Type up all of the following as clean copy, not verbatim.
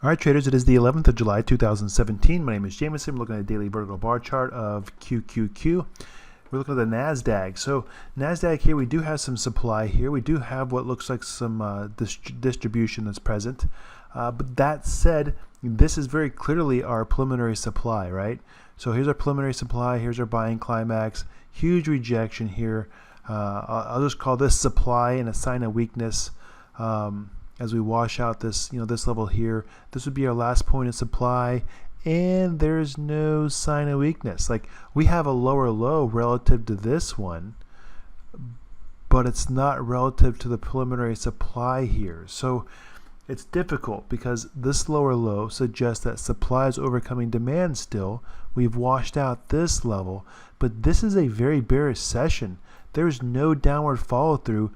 All right, traders, it is the 11th of July, 2017. My name is Jameson. We're looking at a daily vertical bar chart of QQQ. We're looking at the NASDAQ. So NASDAQ here, we do have some supply here. We do have what looks like some distribution that's present. But that said, this is very clearly our preliminary supply, right? So here's our preliminary supply. Here's our buying climax. Huge rejection here. I'll just call this supply and a sign of weakness. As we wash out this, this level here, this would be our last point of supply, and there's no sign of weakness. Like, we have a lower low relative to this one, but it's not relative to the preliminary supply here. So it's difficult because this lower low suggests that supply is overcoming demand still. We've washed out this level, but this is a very bearish session. There's no downward follow through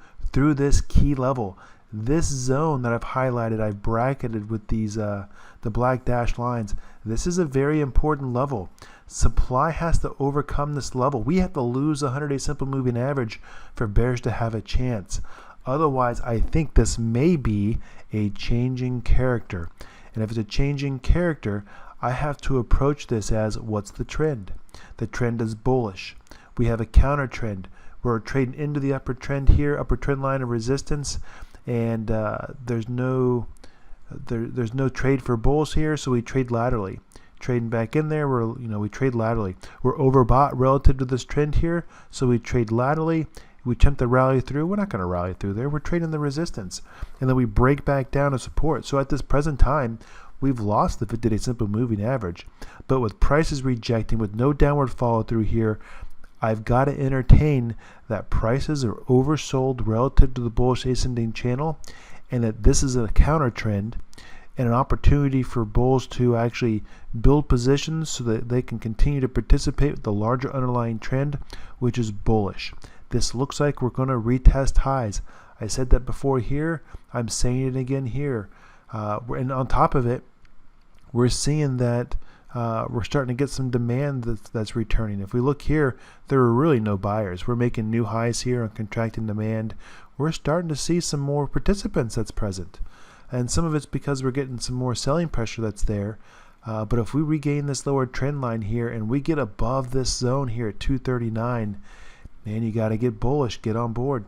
this key level. This zone that I've highlighted, I've bracketed with these the black dashed lines. This is a very important level. Supply has to overcome this level. We have to lose the 100-day simple moving average for bears to have a chance. Otherwise, I think this may be a changing character. And if it's a changing character, I have to approach this as, what's the trend? The trend is bullish. We have a counter trend. We're trading into the upper trend here, upper trend line of resistance. And there's no trade for bulls here, so we trade laterally. Trading back in there, we trade laterally. We're overbought relative to this trend here, so we trade laterally. We attempt to rally through. We're not going to rally through there. We're trading the resistance, and then we break back down to support. So at this present time, we've lost the 50-day simple moving average. But with prices rejecting, with no downward follow through here, I've got to entertain that prices are oversold relative to the bullish ascending channel, and that this is a counter trend and an opportunity for bulls to actually build positions so that they can continue to participate with the larger underlying trend, which is bullish. This looks like we're going to retest highs. I said that before here. I'm saying it again here. And on top of it, we're seeing that we're starting to get some demand that's returning. If we look here, there are really no buyers. We're making new highs here on contracting demand. We're starting to see some more participants that's present. And some of it's because we're getting some more selling pressure that's there. But if we regain this lower trend line here and we get above this zone here at 239, man, you got to get bullish, get on board.